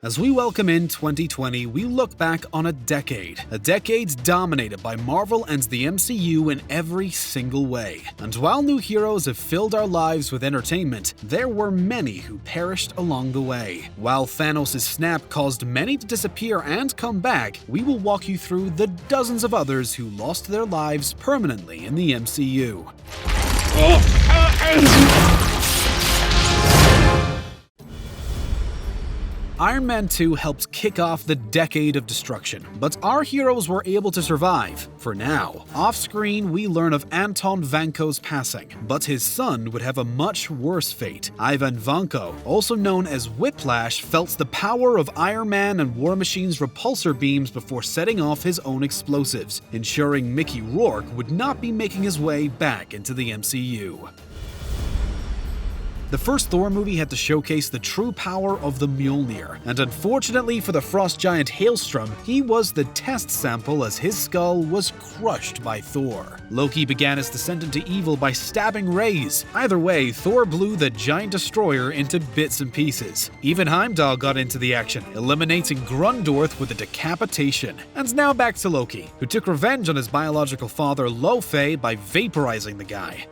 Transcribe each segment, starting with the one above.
As we welcome in 2020, we look back on a decade dominated by Marvel and the MCU in every single way. And while new heroes have filled our lives with entertainment, there were many who perished along the way. While Thanos' snap caused many to disappear and come back, we will walk you through the dozens of others who lost their lives permanently in the MCU. Iron Man 2 helped kick off the decade of destruction, but our heroes were able to survive, for now. Off-screen, we learn of Anton Vanko's passing, but his son would have a much worse fate. Anton Vanko, also known as Whiplash, felt the power of Iron Man and War Machine's repulsor beams before setting off his own explosives, ensuring Mickey Rourke would not be making his way back into the MCU. The first Thor movie had to showcase the true power of the Mjolnir, and unfortunately for the frost giant Hailstrom, he was the test sample as his skull was crushed by Thor. Loki began his descent into evil by stabbing rays. Either way, Thor blew the giant destroyer into bits and pieces. Even Heimdall got into the action, eliminating Grundorth with a decapitation. And now back to Loki, who took revenge on his biological father Loki by vaporizing the guy.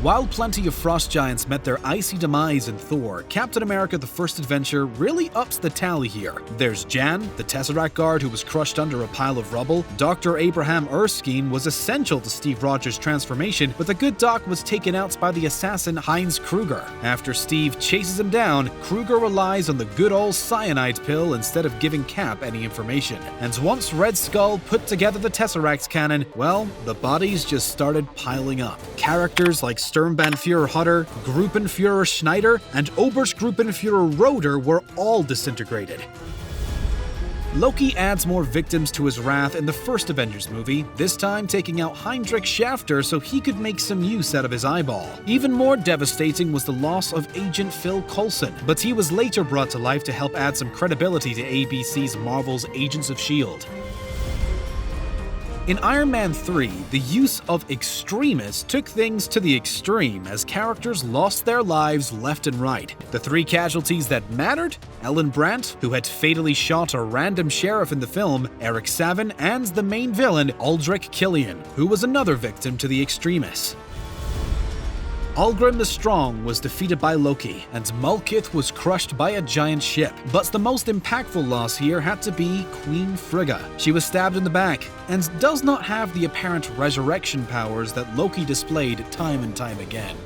While plenty of frost giants met their icy demise in Thor, Captain America: The First Avenger really ups the tally here. There's Jan, the Tesseract guard who was crushed under a pile of rubble. Dr. Abraham Erskine was essential to Steve Rogers' transformation, but the good doc was taken out by the assassin Heinz Kruger. After Steve chases him down, Kruger relies on the good old cyanide pill instead of giving Cap any information. And once Red Skull put together the Tesseract cannon, well, the bodies just started piling up. Characters like Sturmbannführer Hutter, Gruppenführer Schneider, and Oberstgruppenführer Roder were all disintegrated. Loki adds more victims to his wrath in the first Avengers movie, this time taking out Heinrich Schafter so he could make some use out of his eyeball. Even more devastating was the loss of Agent Phil Coulson, but he was later brought to life to help add some credibility to ABC's Marvel's Agents of S.H.I.E.L.D. In Iron Man 3, the use of extremists took things to the extreme as characters lost their lives left and right. The three casualties that mattered? Ellen Brandt, who had fatally shot a random sheriff in the film, Eric Savin, and the main villain, Aldrich Killian, who was another victim to the extremists. Algrim the Strong was defeated by Loki, and Malekith was crushed by a giant ship. But the most impactful loss here had to be Queen Frigga. She was stabbed in the back, and does not have the apparent resurrection powers that Loki displayed time and time again.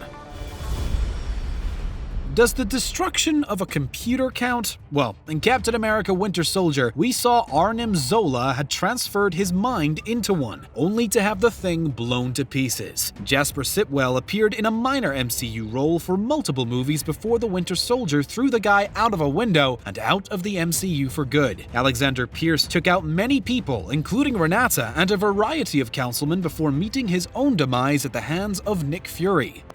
Does the destruction of a computer count? Well, in Captain America: Winter Soldier, we saw Arnim Zola had transferred his mind into one, only to have the thing blown to pieces. Jasper Sitwell appeared in a minor MCU role for multiple movies before the Winter Soldier threw the guy out of a window and out of the MCU for good. Alexander Pierce took out many people, including Renata and a variety of councilmen before meeting his own demise at the hands of Nick Fury.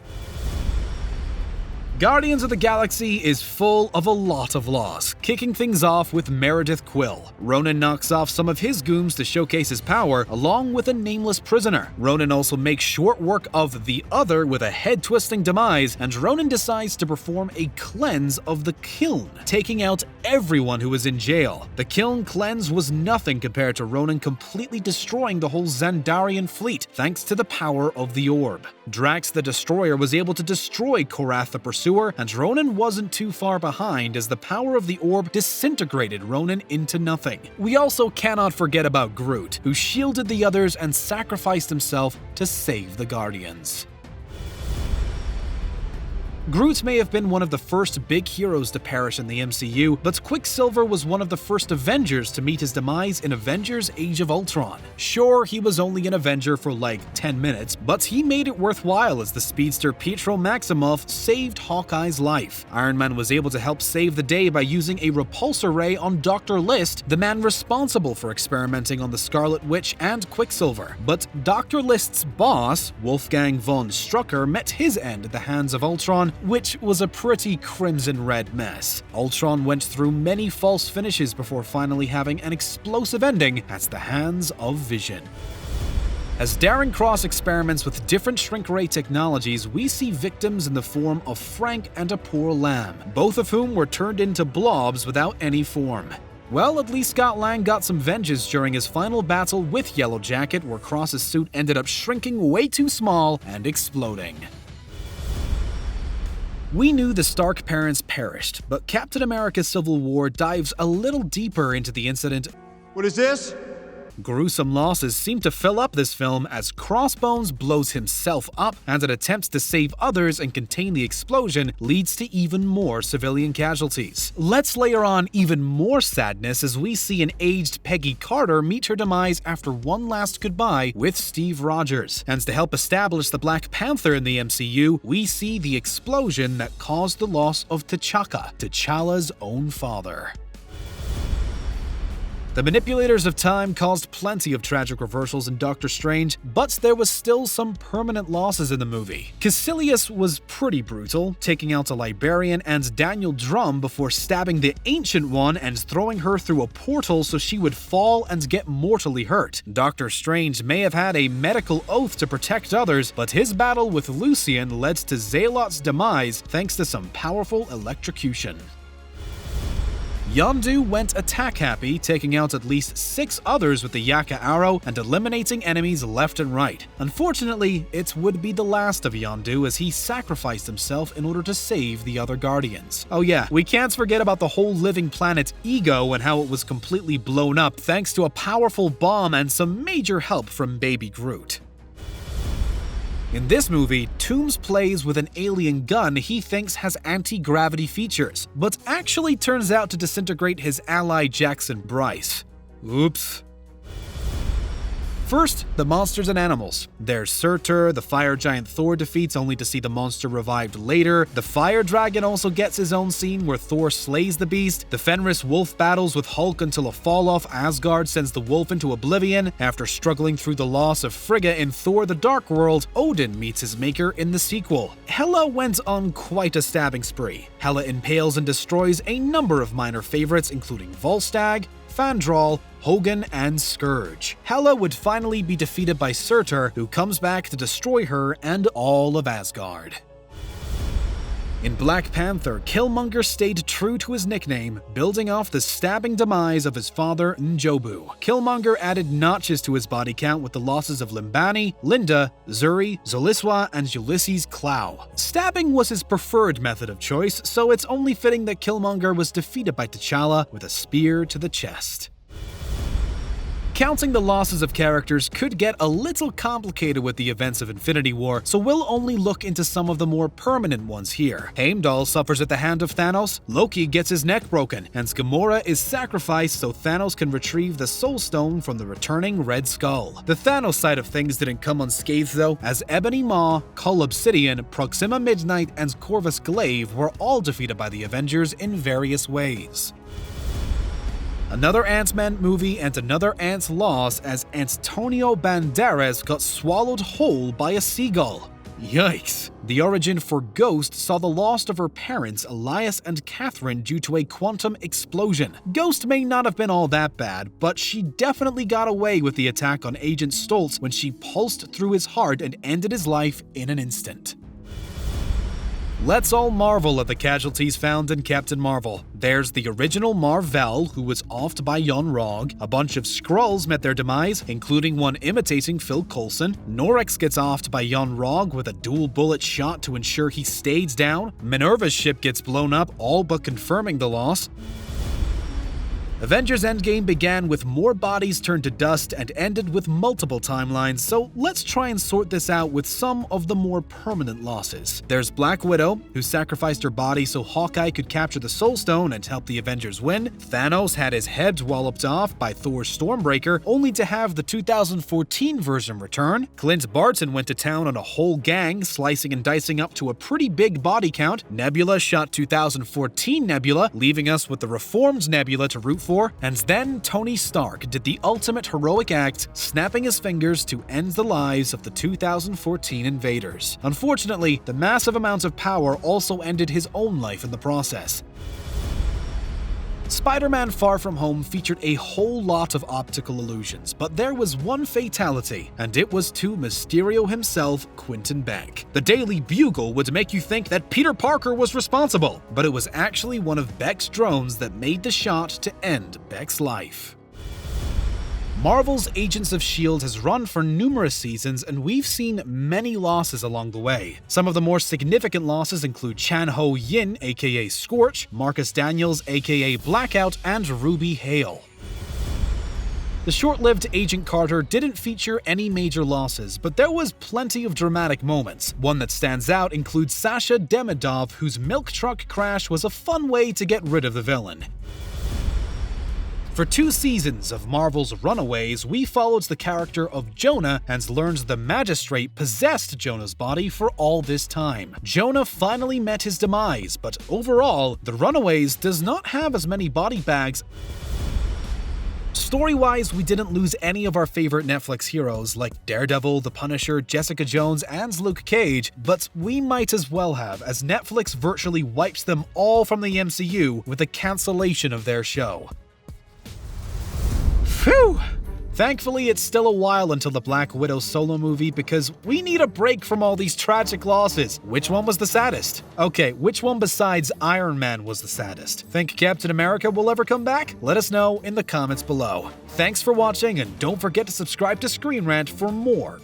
Guardians of the Galaxy is full of a lot of loss, kicking things off with Meredith Quill. Ronan knocks off some of his goons to showcase his power, along with a nameless prisoner. Ronan also makes short work of the Other with a head-twisting demise, and Ronan decides to perform a cleanse of the Kiln, taking out everyone who was in jail. The Kiln cleanse was nothing compared to Ronan completely destroying the whole Xandarian fleet, thanks to the power of the Orb. Drax the Destroyer was able to destroy Korath the Pursuer, and Ronan wasn't too far behind as the power of the Orb disintegrated Ronan into nothing. We also cannot forget about Groot, who shielded the others and sacrificed himself to save the Guardians. Groot may have been one of the first big heroes to perish in the MCU, but Quicksilver was one of the first Avengers to meet his demise in Avengers: Age of Ultron. Sure, he was only an Avenger for like 10 minutes, but he made it worthwhile as the speedster Pietro Maximoff saved Hawkeye's life. Iron Man was able to help save the day by using a repulsor ray on Dr. List, the man responsible for experimenting on the Scarlet Witch and Quicksilver. But Dr. List's boss, Wolfgang von Strucker, met his end at the hands of Ultron, which was a pretty crimson-red mess. Ultron went through many false finishes before finally having an explosive ending at the hands of Vision. As Darren Cross experiments with different shrink-ray technologies, we see victims in the form of Frank and a poor lamb, both of whom were turned into blobs without any form. Well, at least Scott Lang got some vengeance during his final battle with Yellow Jacket, where Cross's suit ended up shrinking way too small and exploding. We knew the Stark parents perished, but Captain America Civil War dives a little deeper into the incident. What is this? Gruesome losses seem to fill up this film as Crossbones blows himself up, and an attempt to save others and contain the explosion leads to even more civilian casualties. Let's layer on even more sadness as we see an aged Peggy Carter meet her demise after one last goodbye with Steve Rogers. And to help establish the Black Panther in the MCU, we see the explosion that caused the loss of T'Chaka, T'Challa's own father. The manipulators of time caused plenty of tragic reversals in Doctor Strange, but there was still some permanent losses in the movie. Caecilius was pretty brutal, taking out a librarian and Daniel Drum before stabbing the Ancient One and throwing her through a portal so she would fall and get mortally hurt. Doctor Strange may have had a medical oath to protect others, but his battle with Lucian led to Zalot's demise thanks to some powerful electrocution. Yondu went attack-happy, taking out at least 6 others with the Yaka arrow and eliminating enemies left and right. Unfortunately, it would be the last of Yondu as he sacrificed himself in order to save the other Guardians. Oh yeah, we can't forget about the whole living planet's ego and how it was completely blown up thanks to a powerful bomb and some major help from Baby Groot. In this movie, Toomes plays with an alien gun he thinks has anti-gravity features, but actually turns out to disintegrate his ally Jackson Bryce. Oops. First, the monsters and animals. There's Surtur, the fire giant Thor defeats only to see the monster revived later. The fire dragon also gets his own scene where Thor slays the beast. The Fenris wolf battles with Hulk until a fall-off Asgard sends the wolf into oblivion. After struggling through the loss of Frigga in Thor the Dark World, Odin meets his maker in the sequel. Hela went on quite a stabbing spree. Hela impales and destroys a number of minor favorites including Volstagg, Fandral, Hogun, and Scourge. Hela would finally be defeated by Surtur, who comes back to destroy her and all of Asgard. In Black Panther, Killmonger stayed true to his nickname, building off the stabbing demise of his father, Njobu. Killmonger added notches to his body count with the losses of Limbani, Linda, Zuri, Zoliswa, and Ulysses Clow. Stabbing was his preferred method of choice, so it's only fitting that Killmonger was defeated by T'Challa with a spear to the chest. Counting the losses of characters could get a little complicated with the events of Infinity War, so we'll only look into some of the more permanent ones here. Heimdall suffers at the hand of Thanos, Loki gets his neck broken, and Gamora is sacrificed so Thanos can retrieve the Soul Stone from the returning Red Skull. The Thanos side of things didn't come unscathed though, as Ebony Maw, Cull Obsidian, Proxima Midnight, and Corvus Glaive were all defeated by the Avengers in various ways. Another Ant-Man movie and another Ant loss as Antonio Banderas got swallowed whole by a seagull. Yikes. The origin for Ghost saw the loss of her parents, Elias and Catherine, due to a quantum explosion. Ghost may not have been all that bad, but she definitely got away with the attack on Agent Stoltz when she pulsed through his heart and ended his life in an instant. Let's all marvel at the casualties found in Captain Marvel. There's the original Mar-Vell, who was offed by Yon-Rogg. A bunch of Skrulls met their demise, including one imitating Phil Coulson. Norex gets offed by Yon-Rogg with a dual bullet shot to ensure he stays down. Minerva's ship gets blown up, all but confirming the loss. Avengers Endgame began with more bodies turned to dust and ended with multiple timelines, so let's try and sort this out with some of the more permanent losses. There's Black Widow, who sacrificed her body so Hawkeye could capture the Soul Stone and help the Avengers win. Thanos had his head walloped off by Thor's Stormbreaker, only to have the 2014 version return. Clint Barton went to town on a whole gang, slicing and dicing up to a pretty big body count. Nebula shot 2014 Nebula, leaving us with the reformed Nebula to root for, and then Tony Stark did the ultimate heroic act, snapping his fingers to end the lives of the 2014 invaders. Unfortunately, the massive amounts of power also ended his own life in the process. Spider-Man Far From Home featured a whole lot of optical illusions, but there was one fatality, and it was to Mysterio himself, Quentin Beck. The Daily Bugle would make you think that Peter Parker was responsible, but it was actually one of Beck's drones that made the shot to end Beck's life. Marvel's Agents of S.H.I.E.L.D. has run for numerous seasons, and we've seen many losses along the way. Some of the more significant losses include Chan Ho Yin, aka Scorch, Marcus Daniels, aka Blackout, and Ruby Hale. The short-lived Agent Carter didn't feature any major losses, but there was plenty of dramatic moments. One that stands out includes Sasha Demidov, whose milk truck crash was a fun way to get rid of the villain. For 2 seasons of Marvel's Runaways, we followed the character of Jonah and learned the Magistrate possessed Jonah's body for all this time. Jonah finally met his demise, but overall, the Runaways does not have as many body bags. Story-wise, we didn't lose any of our favorite Netflix heroes like Daredevil, The Punisher, Jessica Jones, and Luke Cage, but we might as well have, as Netflix virtually wipes them all from the MCU with the cancellation of their show. Phew! Thankfully, it's still a while until the Black Widow solo movie because we need a break from all these tragic losses. Which one was the saddest? Okay, which one besides Iron Man was the saddest? Think Captain America will ever come back? Let us know in the comments below. Thanks for watching, and don't forget to subscribe to ScreenRant for more